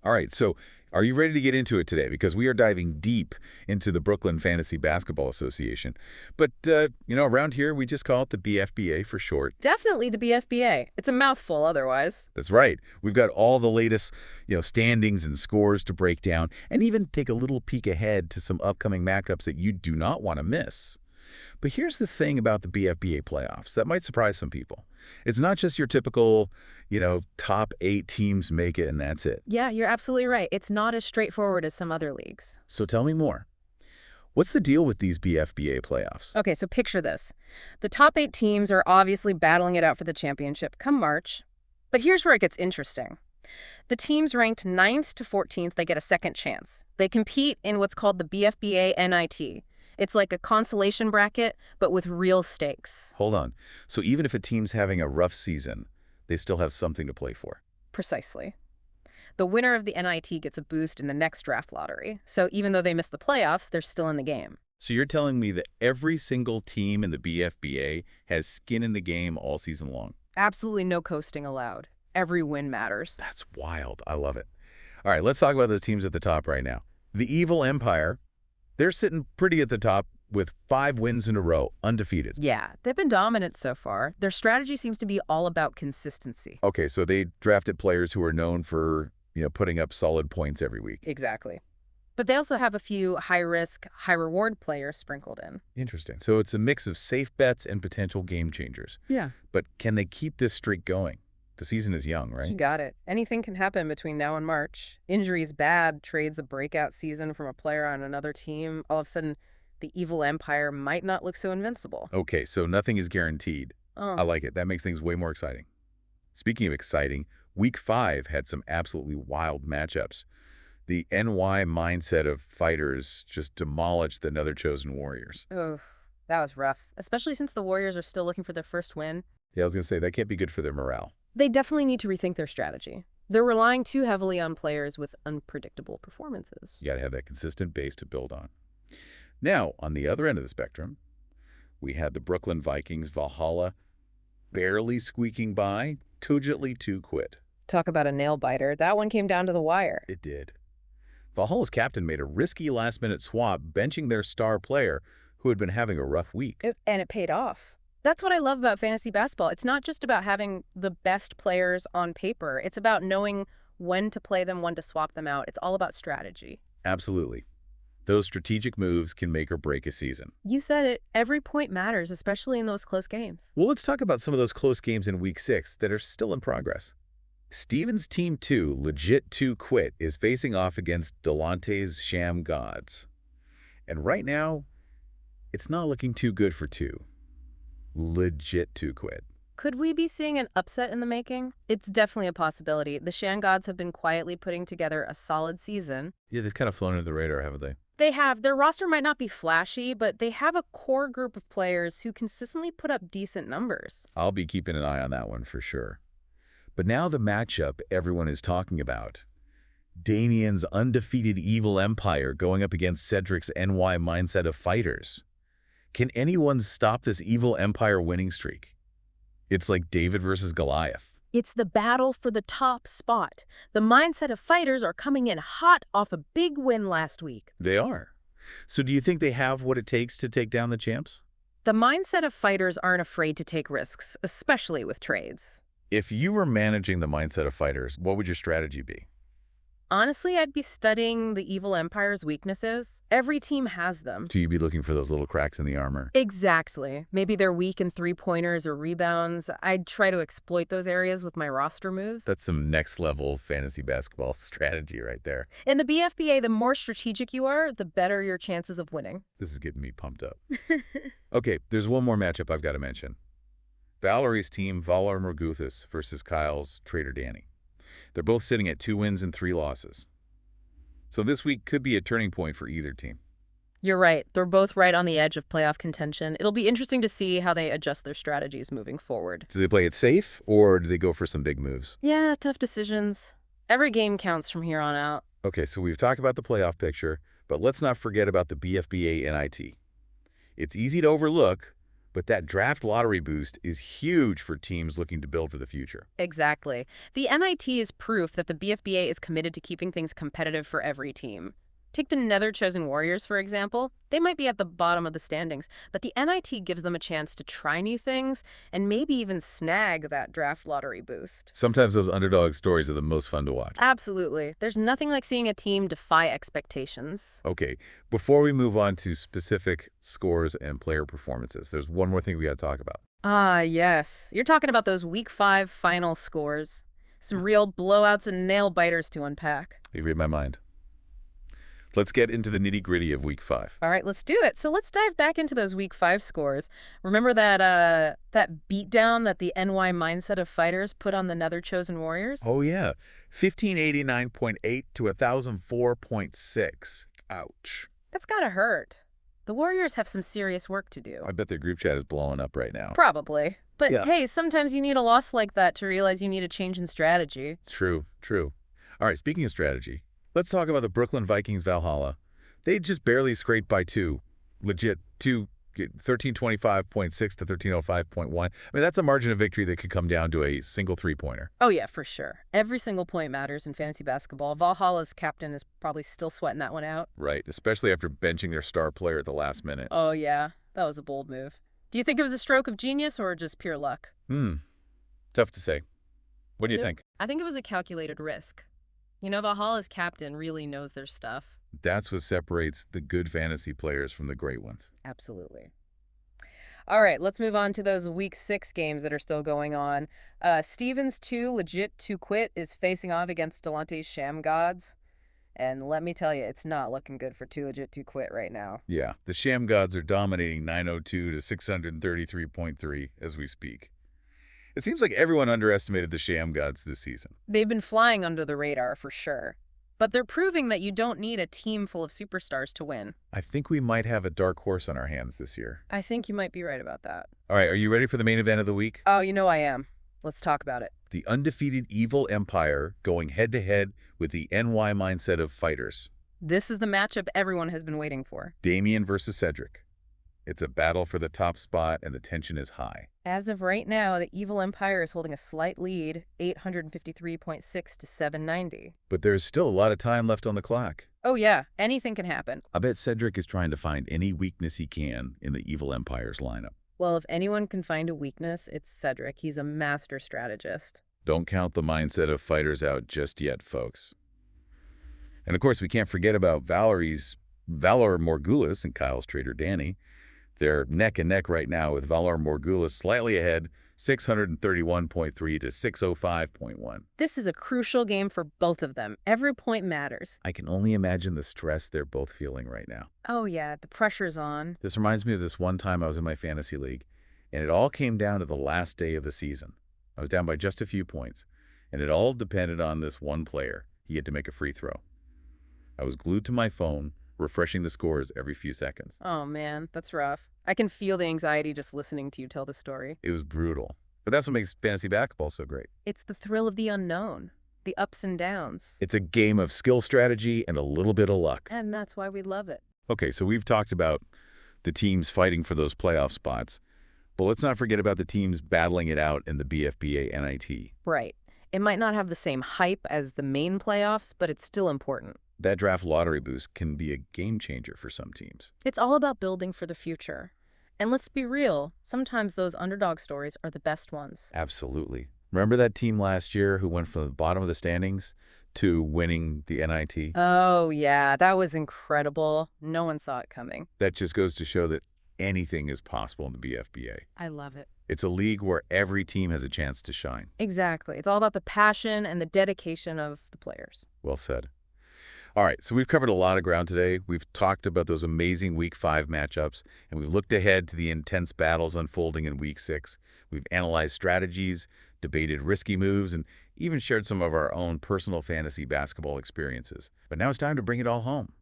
All right, so are you ready to get into it today? Because we are diving deep into the Brooklyn Fantasy Basketball Association. But, around here we just call it the BFBA for short. Definitely the BFBA. It's a mouthful otherwise. That's right. We've got all the latest, standings and scores to break down and even take a little peek ahead to some upcoming matchups that you do not want to miss. But here's the thing about the BFBA playoffs that might surprise some people. It's not just your typical, top 8 teams make it and that's it. Yeah, you're absolutely right. It's not as straightforward as some other leagues. So tell me more. What's the deal with these BFBA playoffs? Okay, so picture this. The top 8 teams are obviously battling it out for the championship come March. But here's where it gets interesting. The teams ranked 9th to 14th, they get a second chance. They compete in what's called the BFBA NIT. It's like a consolation bracket, but with real stakes. Hold on. So even if a team's having a rough season, they still have something to play for. Precisely. The winner of the NIT gets a boost in the next draft lottery. So even though they miss the playoffs, they're still in the game. So you're telling me that every single team in the BFBA has skin in the game all season long? Absolutely no coasting allowed. Every win matters. That's wild. I love it. All right, let's talk about those teams at the top right now. The Evil Empire, they're sitting pretty at the top with 5 wins in a row, undefeated. Yeah, they've been dominant so far. Their strategy seems to be all about consistency. Okay, so they drafted players who are known for, putting up solid points every week. Exactly. But they also have a few high-risk, high-reward players sprinkled in. Interesting. So it's a mix of safe bets and potential game changers. Yeah. But can they keep this streak going? The season is young, right? You got it. Anything can happen between now and March. Injuries bad, trades a breakout season from a player on another team. All of a sudden, the Evil Empire might not look so invincible. Okay, so nothing is guaranteed. Oh. I like it. That makes things way more exciting. Speaking of exciting, Week 5 had some absolutely wild matchups. The NY mindset of fighters just demolished the Nether Chosen Warriors. Oh, that was rough, especially since the Warriors are still looking for their first win. Yeah, I was going to say, that can't be good for their morale. They definitely need to rethink their strategy. They're relying too heavily on players with unpredictable performances. You got to have that consistent base to build on. Now, on the other end of the spectrum, we had the Brooklyn Vikings Valhalla barely squeaking by, Tujitly 2 quit. Talk about a nail-biter. That one came down to the wire. It did. Valhalla's captain made a risky last-minute swap, benching their star player who had been having a rough week. And it paid off. That's what I love about fantasy basketball. It's not just about having the best players on paper. It's about knowing when to play them, when to swap them out. It's all about strategy. Absolutely. Those strategic moves can make or break a season. You said it. Every point matters, especially in those close games. Well, let's talk about some of those close games in Week 6 that are still in progress. Stevens' Team 2, Legit 2 Quit, is facing off against Delonte's Sham Gods. And right now, it's not looking too good for 2. Legit 2 Quit. Could we be seeing an upset in the making? It's definitely a possibility. The Shan Gods have been quietly putting together a solid season. Yeah, they've kind of flown under the radar, haven't they? They have. Their roster might not be flashy, but they have a core group of players who consistently put up decent numbers. I'll be keeping an eye on that one for sure. But now the matchup everyone is talking about. Damien's undefeated Evil Empire going up against Cedric's NY mindset of fighters. Can anyone stop this Evil Empire winning streak? It's like David versus Goliath. It's the battle for the top spot. The mindset of fighters are coming in hot off a big win last week. They are. So do you think they have what it takes to take down the champs? The mindset of fighters aren't afraid to take risks, especially with trades. If you were managing the mindset of fighters, what would your strategy be? Honestly, I'd be studying the Evil Empire's weaknesses. Every team has them. Do you be looking for those little cracks in the armor? Exactly. Maybe they're weak in three-pointers or rebounds. I'd try to exploit those areas with my roster moves. That's some next-level fantasy basketball strategy right there. In the BFBA, the more strategic you are, the better your chances of winning. This is getting me pumped up. Okay, there's one more matchup I've got to mention. Valerie's team, Valar Morguthus versus Kyle's Trader Danny. They're both sitting at 2 wins and 3 losses. So this week could be a turning point for either team. You're right. They're both right on the edge of playoff contention. It'll be interesting to see how they adjust their strategies moving forward. Do they play it safe, or do they go for some big moves? Yeah, tough decisions. Every game counts from here on out. Okay, so we've talked about the playoff picture, but let's not forget about the BFBA NIT. It's easy to overlook, But that draft lottery boost is huge for teams looking to build for the future. Exactly. The NIT is proof that the BFBA is committed to keeping things competitive for every team. Take the Nether Chosen Warriors, for example. They might be at the bottom of the standings, but the NIT gives them a chance to try new things and maybe even snag that draft lottery boost. Sometimes those underdog stories are the most fun to watch. Absolutely. There's nothing like seeing a team defy expectations. Okay, before we move on to specific scores and player performances, there's one more thing we got to talk about. Ah, yes. You're talking about those Week 5 final scores. Some real blowouts and nail-biters to unpack. You read my mind. Let's get into the nitty-gritty of Week 5. All right, let's do it. So let's dive back into those Week 5 scores. Remember that beatdown that the NY mindset of fighters put on the Nether Chosen Warriors? Oh, yeah. 1589.8 to 1004.6. Ouch. That's gotta hurt. The Warriors have some serious work to do. I bet their group chat is blowing up right now. Probably. But Yeah. hey, sometimes you need a loss like that to realize you need a change in strategy. True, true. All right, speaking of strategy, let's talk about the Brooklyn Vikings Valhalla. They just barely scraped by two. Legit, 1325.6 to 1305.1. I mean, that's a margin of victory that could come down to a single three-pointer. Oh yeah, for sure. Every single point matters in fantasy basketball. Valhalla's captain is probably still sweating that one out. Right, especially after benching their star player at the last minute. Oh yeah, that was a bold move. Do you think it was a stroke of genius or just pure luck? Tough to say. What do you think? I think it was a calculated risk. You know, Valhalla's captain really knows their stuff. That's what separates the good fantasy players from the great ones. Absolutely. All right, let's move on to those Week 6 games that are still going on. Stevens 2, legit to quit, is facing off against Delonte's Sham Gods. And let me tell you, it's not looking good for 2 legit to quit right now. Yeah, the Sham Gods are dominating 902 to 633.3 as we speak. It seems like everyone underestimated the Sham Gods this season. They've been flying under the radar for sure. But they're proving that you don't need a team full of superstars to win. I think we might have a dark horse on our hands this year. I think you might be right about that. All right, are you ready for the main event of the week? Oh, you know I am. Let's talk about it. The undefeated Evil Empire going head-to-head with the NY mindset of fighters. This is the matchup everyone has been waiting for. Damien versus Cedric. It's a battle for the top spot, and the tension is high. As of right now, the Evil Empire is holding a slight lead, 853.6 to 790. But there's still a lot of time left on the clock. Oh yeah, anything can happen. I bet Cedric is trying to find any weakness he can in the Evil Empire's lineup. Well, if anyone can find a weakness, it's Cedric. He's a master strategist. Don't count the mindset of fighters out just yet, folks. And of course, we can't forget about Valor Morgulis and Kyle's trader Danny. They're neck and neck right now with Valor Morgulis slightly ahead, 631.3 to 605.1. This is a crucial game for both of them. Every point matters. I can only imagine the stress they're both feeling right now. Oh yeah, the pressure's on. This reminds me of this one time I was in my fantasy league, and it all came down to the last day of the season. I was down by just a few points, and it all depended on this one player. He had to make a free throw. I was glued to my phone, refreshing the scores every few seconds. Oh man, that's rough. I can feel the anxiety just listening to you tell the story. It was brutal. But that's what makes fantasy basketball so great. It's the thrill of the unknown, the ups and downs. It's a game of skill strategy and a little bit of luck. And that's why we love it. Okay, so we've talked about the teams fighting for those playoff spots, but let's not forget about the teams battling it out in the BFBA NIT. Right. It might not have the same hype as the main playoffs, but it's still important. That draft lottery boost can be a game changer for some teams. It's all about building for the future. And let's be real, sometimes those underdog stories are the best ones. Absolutely. Remember that team last year who went from the bottom of the standings to winning the NIT? Oh, yeah, that was incredible. No one saw it coming. That just goes to show that anything is possible in the BFBA. I love it. It's a league where every team has a chance to shine. Exactly. It's all about the passion and the dedication of the players. Well said. All right, so we've covered a lot of ground today. We've talked about those amazing Week 5 matchups, and we've looked ahead to the intense battles unfolding in Week 6. We've analyzed strategies, debated risky moves, and even shared some of our own personal fantasy basketball experiences. But now it's time to bring it all home.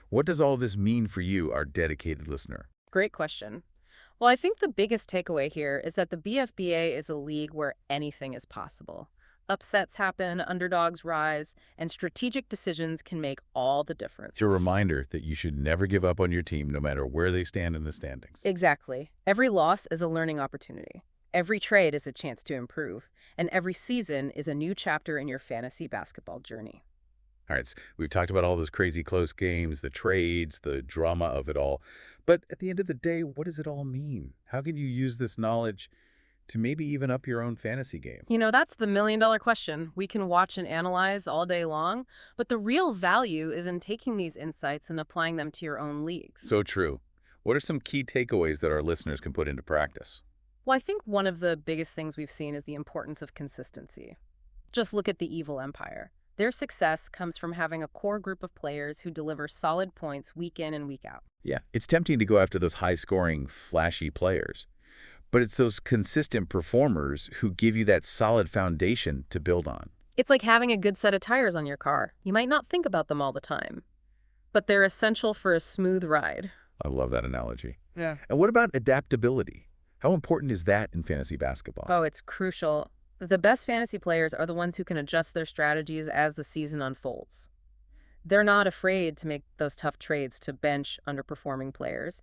What does all this mean for you, our dedicated listener? Great question. Well, I think the biggest takeaway here is that the BFBA is a league where anything is possible. Upsets happen, underdogs rise, and strategic decisions can make all the difference. It's a reminder that you should never give up on your team no matter where they stand in the standings. Exactly. Every loss is a learning opportunity. Every trade is a chance to improve. And every season is a new chapter in your fantasy basketball journey. All right, so we've talked about all those crazy close games, the trades, the drama of it all. But at the end of the day, what does it all mean? How can you use this knowledge to maybe even up your own fantasy game? That's the million-dollar question. We can watch and analyze all day long, but the real value is in taking these insights and applying them to your own leagues. So true. What are some key takeaways that our listeners can put into practice? Well, I think one of the biggest things we've seen is the importance of consistency. Just look at the Evil Empire. Their success comes from having a core group of players who deliver solid points week in and week out. Yeah, it's tempting to go after those high-scoring, flashy players. But it's those consistent performers who give you that solid foundation to build on. It's like having a good set of tires on your car. You might not think about them all the time, but they're essential for a smooth ride. I love that analogy. Yeah. And what about adaptability? How important is that in fantasy basketball? Oh, it's crucial. The best fantasy players are the ones who can adjust their strategies as the season unfolds. They're not afraid to make those tough trades to bench underperforming players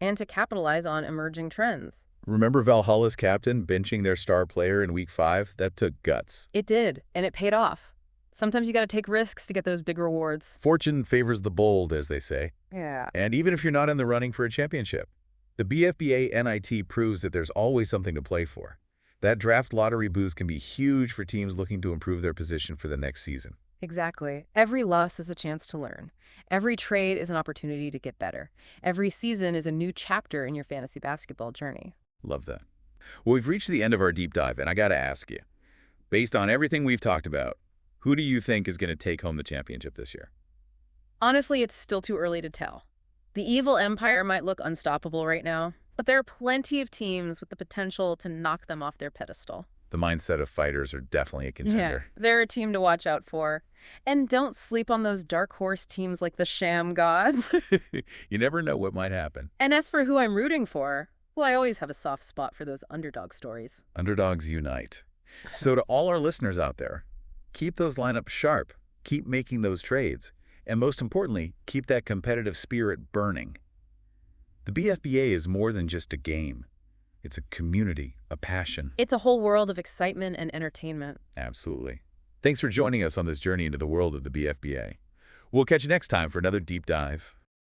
and to capitalize on emerging trends. Remember Valhalla's captain benching their star player in Week 5? That took guts. It did, and it paid off. Sometimes you got to take risks to get those big rewards. Fortune favors the bold, as they say. Yeah. And even if you're not in the running for a championship, the BFBA NIT proves that there's always something to play for. That draft lottery boost can be huge for teams looking to improve their position for the next season. Exactly. Every loss is a chance to learn. Every trade is an opportunity to get better. Every season is a new chapter in your fantasy basketball journey. Love that. Well, we've reached the end of our deep dive, and I got to ask you, based on everything we've talked about, who do you think is going to take home the championship this year? Honestly, it's still too early to tell. The Evil Empire might look unstoppable right now, but there are plenty of teams with the potential to knock them off their pedestal. The mindset of fighters are definitely a contender. They're a team to watch out for. And don't sleep on those dark horse teams like the Sham Gods. You never know what might happen. And as for who I'm rooting for, well, I always have a soft spot for those underdog stories. Underdogs unite. So to all our listeners out there, keep those lineups sharp, keep making those trades, and most importantly, keep that competitive spirit burning. The BFBA is more than just a game. It's a community, a passion. It's a whole world of excitement and entertainment. Absolutely. Thanks for joining us on this journey into the world of the BFBA. We'll catch you next time for another deep dive.